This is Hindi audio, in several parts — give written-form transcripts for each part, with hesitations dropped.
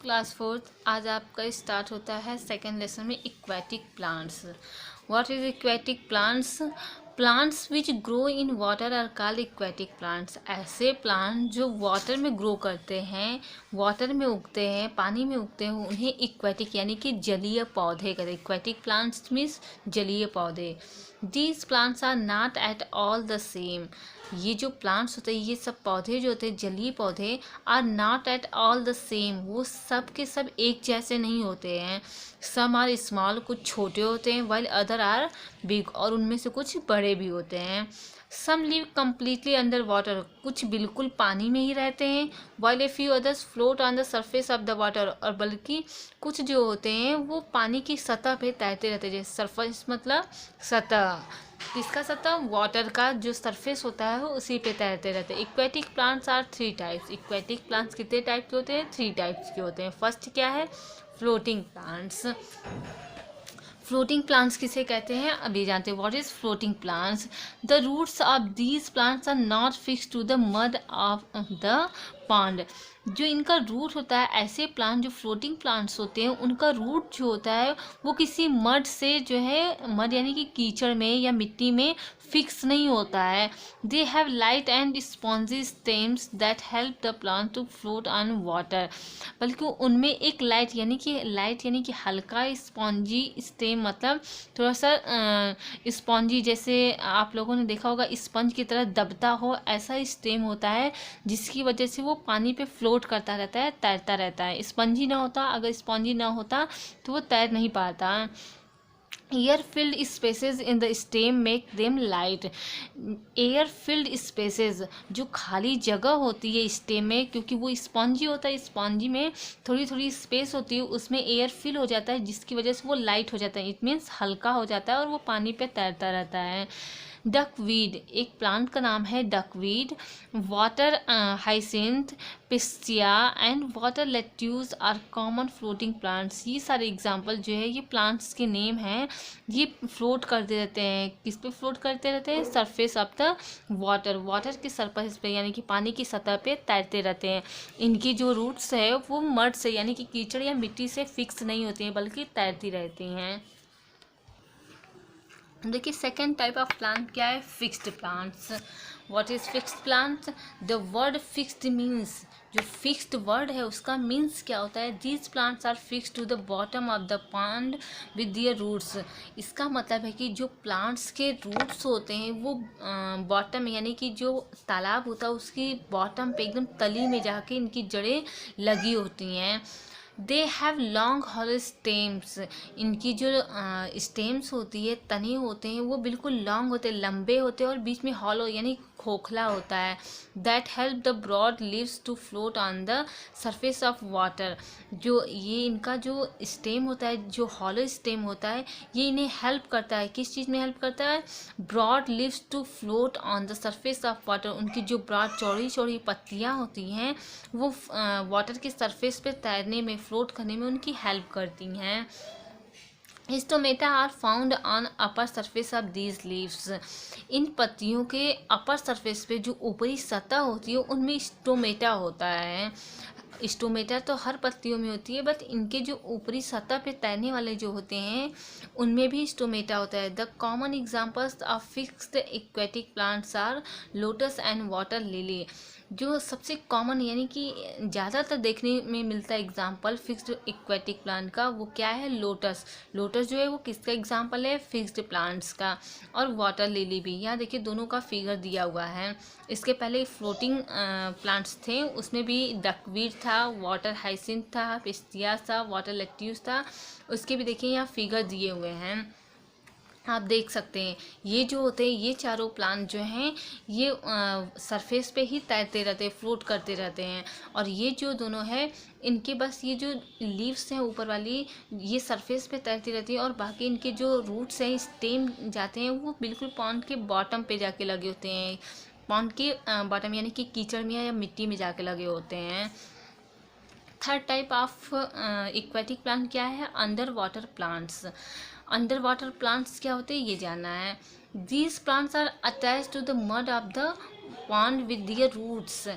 क्लास फोर्थ आज आपका स्टार्ट होता है सेकेंड लेसन में aquatic plants. What is aquatic plants? Plants which grow in water are called aquatic plants. ऐसे प्लांट जो वाटर में ग्रो करते हैं, वाटर में उगते हैं, पानी में उगते हैं, उन्हें इक्वेटिक यानी कि जलीय पौधे कहते हैं। इक्वेटिक प्लांट्स मीन्स जलीय पौधे। These plants are not at all the same. ये जो प्लांट्स होते हैं, ये सब पौधे जो होते हैं, जलीय पौधे, are not at all the same. वो सब के सब एक जैसे नहीं होते हैं। सम आर स्मॉल, कुछ छोटे होते हैं, वाइल अदर आर बिग, और उनमें से कुछ बड़े भी होते हैं। सम लिव कम्प्लीटली अंडर वाटर, कुछ बिल्कुल पानी में ही रहते हैं, while a few others float on the surface of the water, और बल्कि कुछ जो होते हैं वो पानी की सतह पे तैरते रहते हैं। जैसे सरफेस मतलब सतह, किसका सतह? वाटर का जो सरफेस होता है वो उसी पे तैरते रहते हैं। Aquatic plants are 3 types. Aquatic plants कितने टाइप के होते हैं? 3 टाइप्स के होते हैं। फर्स्ट क्या है? Floating plants. फ्लोटिंग प्लांट्स किसे कहते हैं अभी जानते हैं। What is floating plants? The roots of these plants are not fix to the mud of the pond. जो इनका रूट होता है, ऐसे प्लांट जो फ्लोटिंग प्लांट्स होते हैं, उनका रूट जो होता है वो किसी मड से जो है, मड यानी कि कीचड़ में या मिट्टी में फिक्स नहीं होता है। They have light and spongy stems that help the plant to float on water. बल्कि उनमें एक लाइट यानी कि हल्का स्पॉन्जी स्टेम, मतलब थोड़ा सा स्पॉन्जी, जैसे आप लोगों ने देखा होगा स्पंज की तरह दबता हो, ऐसा स्टेम होता है, जिसकी वजह से वो पानी पे फ्लोट करता रहता है, तैरता रहता है। स्पंजी ना होता, अगर स्पंजी ना होता तो वो तैर नहीं पाता। Air filled spaces in the stem make them light. Air filled spaces, जो खाली जगह होती है स्टेम में, क्योंकि वो स्पॉन्जी होता है, स्पॉन्जी में थोड़ी थोड़ी स्पेस होती है, उसमें एयर फिल हो जाता है, जिसकी वजह से वो लाइट हो जाता है। इट मीन्स हल्का हो जाता है और वो पानी पे तैरता रहता है। डकवीड, एक प्लांट का नाम है duckweed. Water hyacinth, pistia and water lettuce are common floating plants. ये सारे एग्जांपल जो है ये प्लांट्स के नेम हैं। ये फ्लोट करते रहते हैं। किस पे फ्लोट करते रहते हैं? Surface of the water, water के सरफेस पे यानी कि पानी की सतह पे तैरते रहते हैं। इनकी जो रूट्स है वो मड से यानी कि कीचड़ या मिट्टी से फिक्स नहीं होती हैं, बल्कि तैरती रहती हैं। देखिए सेकेंड टाइप ऑफ प्लांट क्या है? Fixed plants. What is fixed plants? The word fixed means, जो फिक्स्ड वर्ड है उसका मीन्स क्या होता है? These plants are fixed to the bottom of the pond with their roots. इसका मतलब है कि जो प्लांट्स के रूट्स होते हैं वो बॉटम यानी कि जो तालाब होता है उसकी बॉटम पे एकदम तली में जाके इनकी जड़ें लगी होती हैं। They have long hollow stems. इनकी जो स्टेम्स होती है, तने होते हैं, वो बिल्कुल लॉन्ग होते हैं, लंबे होते हैं, और बीच में हॉलो यानी खोखला होता है। That help the broad leaves to float on the surface of water. जो ये इनका जो स्टेम होता है, जो हॉलो स्टेम होता है, ये इन्हें हेल्प करता है। किस चीज़ में हेल्प करता है? Broad leaves to float on the surface of water. उनकी जो ब्रॉड चौड़ी चौड़ी पत्तियाँ होती हैं वो वाटर के सरफेस पे तैरने में, फ्लोट करने में उनकी हेल्प करती हैं। Stomata are found on upper surface of these leaves. इन पत्तियों के अपर सरफेस पे जो ऊपरी सतह होती है उनमें स्टोमेटा होता है। स्टोमेटा तो हर पत्तियों में होती है, बट इनके जो ऊपरी सतह पे तैरने वाले जो होते हैं उनमें भी स्टोमेटा होता है। The common examples of fixed aquatic plants are lotus and water lily. जो सबसे कॉमन यानी कि ज़्यादातर देखने में मिलता है एग्जाम्पल फिक्स्ड एक्वेटिक प्लांट का, वो क्या है? लोटस। लोटस जो है वो किसका एग्जाम्पल है? फिक्स्ड प्लांट्स का। और वाटर लिली भी। यहाँ देखिए दोनों का फिगर दिया हुआ है। इसके पहले फ्लोटिंग प्लांट्स थे, उसमें भी डकवीड था, वाटर हाइसिंथ था, पिस्टिया था, वाटर लेट्यूस था। उसके भी देखिए यहाँ फिगर दिए हुए हैं, आप देख सकते हैं। ये जो होते हैं, ये चारों प्लांट जो हैं ये सरफेस पे ही तैरते रहते हैं, फ्लोट करते रहते हैं। और ये जो दोनों हैं इनके बस ये जो लीव्स हैं ऊपर वाली, ये सरफेस पे तैरती रहती है, और बाकी इनके जो रूट्स हैं, स्टेम जाते हैं, वो बिल्कुल पॉन्ड के बॉटम पे जाके लगे होते हैं। पॉन्ड के बॉटम यानी कि कीचड़ में या मिट्टी में जाके लगे होते हैं। Third type of aquatic plant क्या है? Under water plants. Under water plants क्या होते हैं ये जानना है। These plants are attach to the mud of the pond with their roots.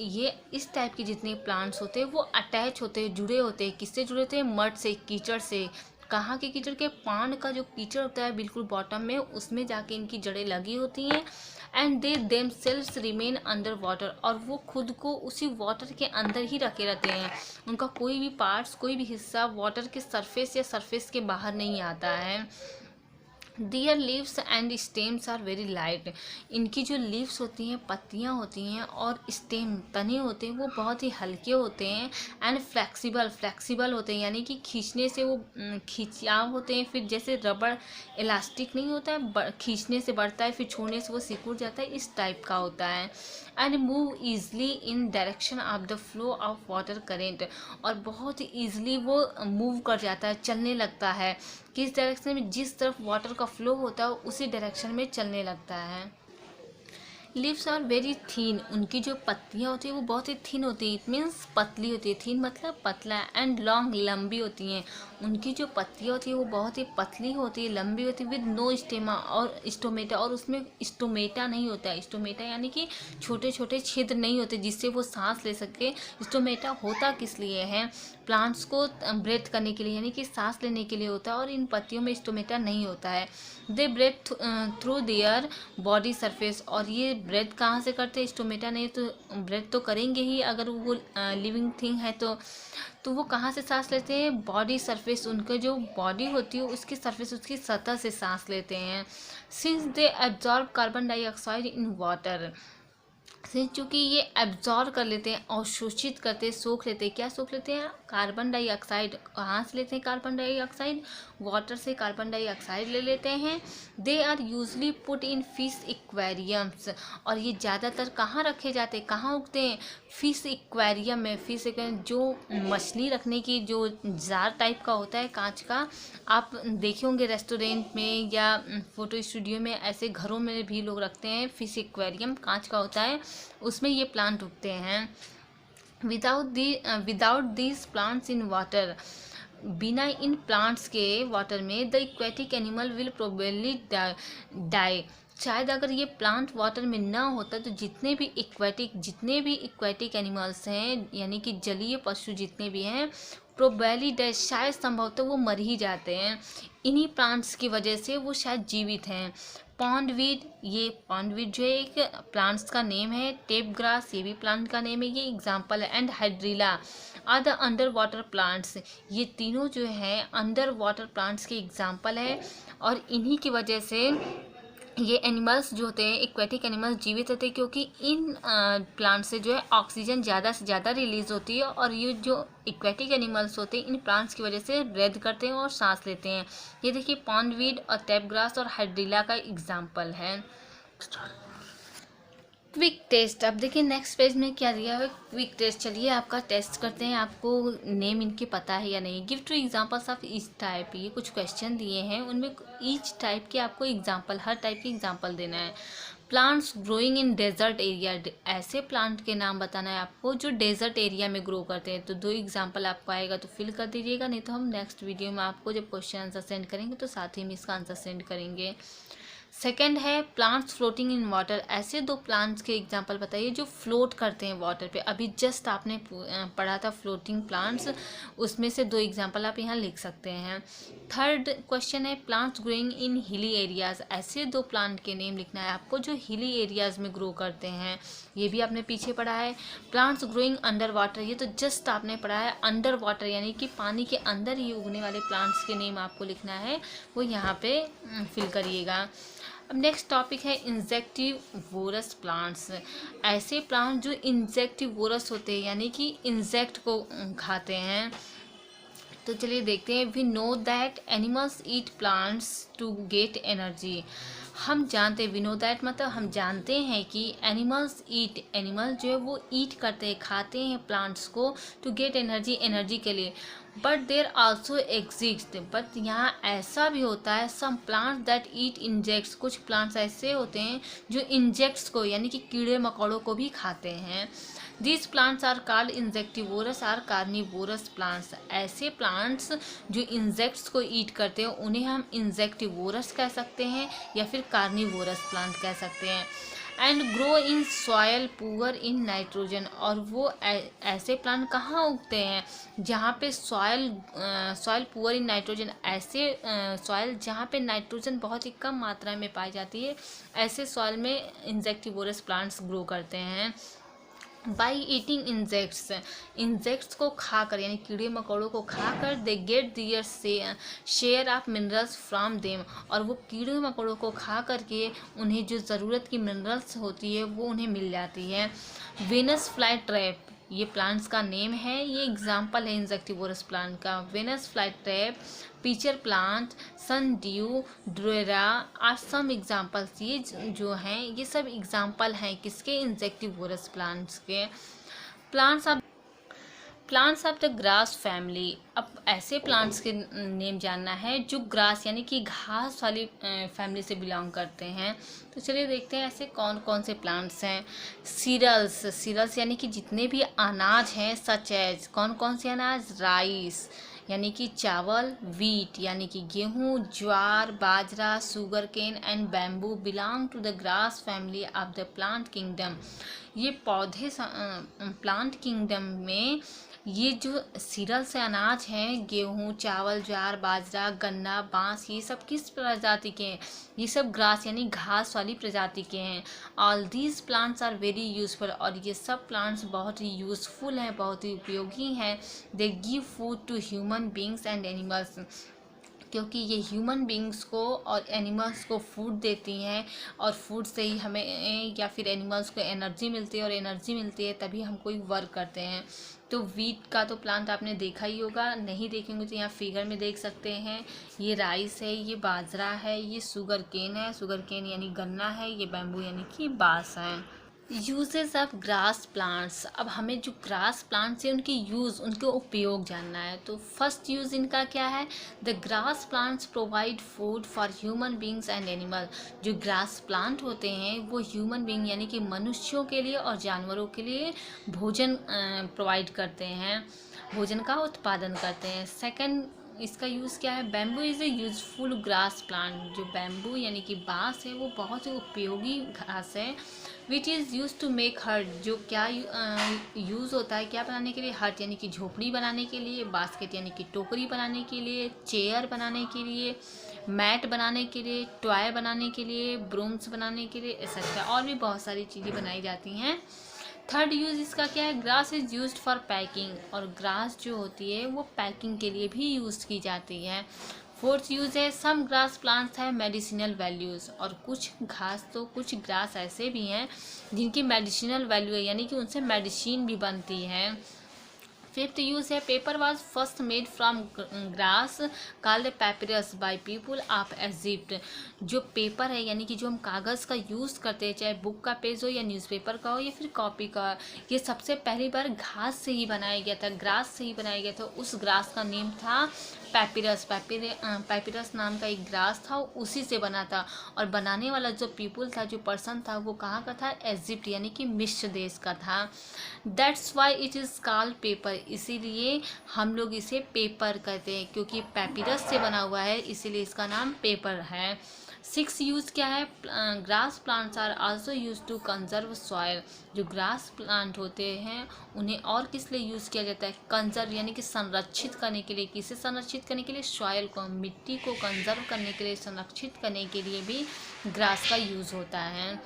ये इस टाइप के जितने प्लांट्स होते हैं वो अटैच होते हैं, जुड़े होते हैं, किससे जुड़े होते हैं? मड से, कीचड़ से। कहाँ के कीचड़ के? पान का जो कीचड़ होता है बिल्कुल बॉटम में, उसमें जाके इनकी जड़ें लगी होती हैं। And they themselves remain under water, और वो खुद को उसी वाटर के अंदर ही रखे रहते हैं। उनका कोई भी पार्ट्स, कोई भी हिस्सा वाटर के सरफेस या सरफेस के बाहर नहीं आता है। Their leaves and stems are very light. इनकी जो लीव्स होती हैं, पत्तियाँ होती हैं, और स्टेम, तने होते हैं, वो बहुत ही हल्के होते हैं। एंड फ्लेक्सिबल होते हैं, यानी कि खींचने से वो खिंचाव होते हैं। फिर जैसे रबड़ इलास्टिक नहीं होता है, खींचने से बढ़ता है, फिर छोड़ने से वो सिकुड़ जाता है, इस टाइप का होता है। And move easily in direction of the flow of water current, और बहुत ही ईजली वो मूव कर जाता है, चलने लगता है। किस डायरेक्शन में? जिस तरफ वाटर का फ्लो होता है उसी डायरेक्शन में चलने लगता है। लिव्स आर वेरी थीन, उनकी जो पत्तियाँ होती हैं वो बहुत ही थीन होती है। इट मीन्स पतली होती है, थीन मतलब पतला। एंड लॉन्ग, लंबी होती हैं। उनकी जो पत्तियाँ होती है वो बहुत ही पतली होती है, लंबी होती है। विद नो स्टेमा और स्टोमेटा, और उसमें स्टोमेटा नहीं होता है। स्टोमेटा यानी कि छोटे छोटे छिद्र नहीं होते जिससे वो सांस ले सके। स्टोमेटा होता किस लिए है? प्लांट्स को ब्रेथ करने के लिए, यानी कि सांस लेने के लिए होता है, और इन पत्तियों में स्टोमेटा नहीं होता है। They breath through their body surface, और ये ब्रेथ कहाँ से करते हैं? स्टोमेटा नहीं तो ब्रेथ तो करेंगे ही, अगर वो लिविंग थिंग है तो वो कहाँ से सांस लेते हैं? बॉडी सरफेस, उनका जो बॉडी होती है उसकी सरफेस, उसकी सतह से सांस लेते हैं। Since they absorb carbon dioxide in water, से चूँकि ये एब्जॉर्ब कर लेते हैं, अवशोषित करते हैं, सोख लेते हैं। क्या सोख लेते हैं? Carbon dioxide. कहाँ से लेते हैं कार्बन डाइऑक्साइड? वाटर से कार्बन डाइऑक्साइड ले लेते हैं। They are usually put in fish aquariums, और ये ज़्यादातर कहाँ रखे जाते हैं, कहाँ उगते हैं? फिश एक्वेरियम में। फिश एक्वेरियम जो मछली रखने की जो जार टाइप का होता है, कांच का, आप देखे होंगे रेस्टोरेंट में या फोटो स्टूडियो में, ऐसे घरों में भी लोग रखते हैं। फिश एक्वेरियम कांच का होता है, उसमें ये प्लांट उगते हैं। Without these plants in water, बिना इन प्लांट्स के वाटर में the aquatic animal will probably die. शायद अगर ये प्लांट वाटर में ना होता तो जितने भी इक्वेटिक एनिमल्स हैं, यानी कि जलीय पशु जितने भी हैं, प्रोबेबली डेथ, शायद संभवतः वो मर ही जाते हैं। इन्हीं प्लांट्स की वजह से वो शायद जीवित हैं। पॉन्डवीड, ये पॉन्डवीड जो एक प्लांट्स का नेम है। टेप ग्रास, ये भी प्लांट का नेम है, ये एग्जाम्पल है। And hydrilla are the under water plants, ये तीनों जो हैं अंडर वाटर प्लांट्स के एग्जाम्पल है। और इन्हीं की वजह से ये एनिमल्स जो होते हैं, एक्वेटिक एनिमल्स, जीवित होते हैं, क्योंकि इन प्लांट से जो है ऑक्सीजन ज़्यादा से ज़्यादा रिलीज होती है, और ये जो एक्वेटिक एनिमल्स होते हैं इन प्लांट्स की वजह से ब्रेथ करते हैं और सांस लेते हैं। ये देखिए पॉन्डवीड और टैप ग्रास और हाइड्रिला का एग्जाम्पल है। क्विक टेस्ट, अब देखिए नेक्स्ट पेज में क्या दिया है, क्विक टेस्ट। चलिए आपका टेस्ट करते हैं, आपको नेम इनके पता है या नहीं। Give to examples of each type, ये कुछ क्वेश्चन दिए हैं, उनमें ईच टाइप के आपको एग्जांपल, हर टाइप के एग्जांपल देना है। Plants growing in desert area, ऐसे प्लांट के नाम बताना है आपको जो डेजर्ट एरिया में ग्रो करते हैं। तो 2 एग्जाम्पल आपको आएगा तो फिल कर दीजिएगा, नहीं तो हम नेक्स्ट वीडियो में आपको जब क्वेश्चन आंसर सेंड करेंगे तो साथ ही में इसका आंसर सेंड करेंगे। सेकेंड है प्लांट्स फ्लोटिंग इन वाटर, ऐसे 2 प्लांट्स के एग्जांपल बताइए जो फ्लोट करते हैं वाटर पे। अभी जस्ट आपने पढ़ा था फ्लोटिंग प्लांट्स, उसमें से 2 एग्जांपल आप यहाँ लिख सकते हैं। थर्ड क्वेश्चन है प्लांट्स ग्रोइंग इन हिली एरियाज, ऐसे 2 प्लांट के नेम लिखना है आपको जो हिली एरियाज में ग्रो करते हैं, ये भी आपने पीछे पढ़ा है। प्लांट्स ग्रोइंग अंडर वाटर, ये तो जस्ट आपने पढ़ा है, अंडर वाटर यानी कि पानी के अंदर ही उगने वाले प्लांट्स के नेम आपको लिखना है, वो यहाँ पे फिल करिएगा। अब नेक्स्ट टॉपिक है इंसेक्टिवोरस प्लांट्स, ऐसे प्लांट जो इंसेक्टिवोरस होते हैं यानी कि इंसेक्ट को खाते हैं। तो चलिए देखते हैं। We know that animals eat plants to get energy, हम जानते हैं, वी नो दैट मतलब हम जानते हैं कि एनिमल्स ईट, एनिमल जो है वो ईट करते हैं, खाते हैं प्लांट्स को टू गेट एनर्जी, एनर्जी के लिए। But there also exist, but यहाँ ऐसा भी होता है some plants that eat insects, कुछ प्लांट्स ऐसे होते हैं जो इंजेक्ट्स को यानी कि कीड़े मकोड़ों को भी खाते हैं। These plants are called insectivorous or carnivorous plants, ऐसे प्लांट्स जो इंसेक्ट्स को ईट करते हैं उन्हें हम इंसेक्टिवोरस कह सकते हैं या फिर कार्निवोरस प्लांट कह सकते हैं। And grow in soil poor in nitrogen. और वो ऐसे प्लांट कहाँ उगते हैं जहाँ पे सॉयल पुअर इन नाइट्रोजन, ऐसे सॉयल जहाँ पे नाइट्रोजन बहुत ही कम मात्रा में पाई जाती है, ऐसे सॉयल में इंसेक्टिवोरस प्लांट्स ग्रो करते हैं। बाई ईटिंग इंसेक्ट्स को खाकर, यानी कीड़े मकोड़ों को खाकर, they get their share of minerals from them. और वो कीड़े मकोड़ों को खा करके उन्हें जो ज़रूरत की मिनरल्स होती है वो उन्हें मिल जाती है। वेनस फ्लाई ट्रैप, ये प्लांट्स का नेम है, ये एग्जाम्पल है इंसेक्टिवोरस प्लांट का। Venus fly trap, pitcher plant, sundew, drosera are some examples. ये जो हैं ये सब एग्जाम्पल हैं किसके, इंसेक्टिवोरस प्लांट्स के। Plants of the grass family. अब ऐसे प्लांट्स के नेम जानना है जो ग्रास यानी कि घास वाली फैमिली से बिलोंग करते हैं। तो चलिए देखते हैं ऐसे कौन कौन से प्लांट्स हैं। सीरियल्स यानी कि जितने भी अनाज हैं, सच एज कौन कौन से अनाज, राइस यानी कि चावल, वीट यानी कि गेहूँ, jowar, bajra, sugar cane and bamboo belong to the grass family of the plant kingdom. ये पौधे प्लांट किंगडम में ये जो सीरियल से अनाज हैं, गेहूँ, चावल, ज्वार, बाजरा, गन्ना, बांस, ये सब किस प्रजाति के हैं, ये सब ग्रास यानी घास वाली प्रजाति के हैं। All these plants are very useful, और ये सब प्लांट्स बहुत ही यूजफुल हैं, बहुत ही उपयोगी हैं। They give food to human beings and animals, क्योंकि ये ह्यूमन बींग्स को और एनिमल्स को फूड देती हैं, और फूड से ही हमें या फिर एनिमल्स को एनर्जी मिलती है, और एनर्जी मिलती है तभी हम कोई वर्क करते हैं। तो वीट का तो प्लांट आपने देखा ही होगा, नहीं देखेंगे तो यहाँ फिगर में देख सकते हैं। ये राइस है, ये बाजरा है, ये शुगर केन है, शुगर केन यानी गन्ना है, ये बैम्बू यानी कि बांस है। Uses of grass plants. अब हमें जो ग्रास प्लांट्स हैं उनके यूज़, उनके उपयोग जानना है। तो फर्स्ट यूज़ इनका क्या है, the grass plants provide food for human beings and animal. जो ग्रास प्लांट होते हैं वो ह्यूमन बींग यानी कि मनुष्यों के लिए और जानवरों के लिए भोजन प्रोवाइड करते हैं, भोजन का उत्पादन करते हैं। सेकंड इसका यूज़ क्या है, bamboo is a useful grass plant. जो बैम्बू यानी कि बांस है वो बहुत ही उपयोगी घास है। Which is use to make hut, जो क्या यूज़ होता है क्या बनाने के लिए, हट यानी कि झोपड़ी बनाने के लिए, बास्केट यानी कि टोकरी बनाने के लिए, चेयर बनाने के लिए, मैट बनाने के लिए, टॉय बनाने के लिए, ब्रूम्स बनाने के लिए, एक्सेट्रा और भी बहुत सारी चीज़ें बनाई जाती हैं। थर्ड यूज़ इसका क्या है, grass is used for packing, और ग्रास जो होती है वो पैकिंग के लिए भी यूज़ की जाती है। फोर्थ यूज़ है, सम ग्रास प्लांट्स है मेडिसिनल वैल्यूज़, और कुछ घास तो कुछ ग्रास ऐसे भी हैं जिनकी मेडिसिनल वैल्यू है, यानी कि उनसे मेडिसिन भी बनती है। फिफ्थ यूज़ है, paper was first made from grass called papyrus by people of Egypt. जो पेपर है यानी कि जो हम कागज़ का यूज़ करते हैं, चाहे बुक का पेज हो या न्यूज़पेपर का हो या फिर कॉपी का, ये सबसे पहली बार घास से ही बनाया गया था, ग्रास से ही बनाया गया था। उस ग्रास का नेम था पैपिरस। पैपिरस नाम का एक ग्रास था, उसी से बना था। और बनाने वाला जो पीपल था, जो पर्सन था, वो कहाँ का था, इजिप्ट यानी कि मिस्र देश का था। That's why it is called paper, इसीलिए हम लोग इसे पेपर कहते हैं, क्योंकि पैपिरस से बना हुआ है इसीलिए इसका नाम पेपर है। सिक्स यूज़ क्या है, grass plants are also use to conserve soil. जो ग्रास प्लांट होते हैं उन्हें और किस लिए यूज़ किया जाता है, कंजर्व यानी कि संरक्षित करने के लिए। किसे संरक्षित करने के लिए, सॉयल को, मिट्टी को कंजर्व करने के लिए, संरक्षित करने के लिए भी ग्रास का यूज़ होता है।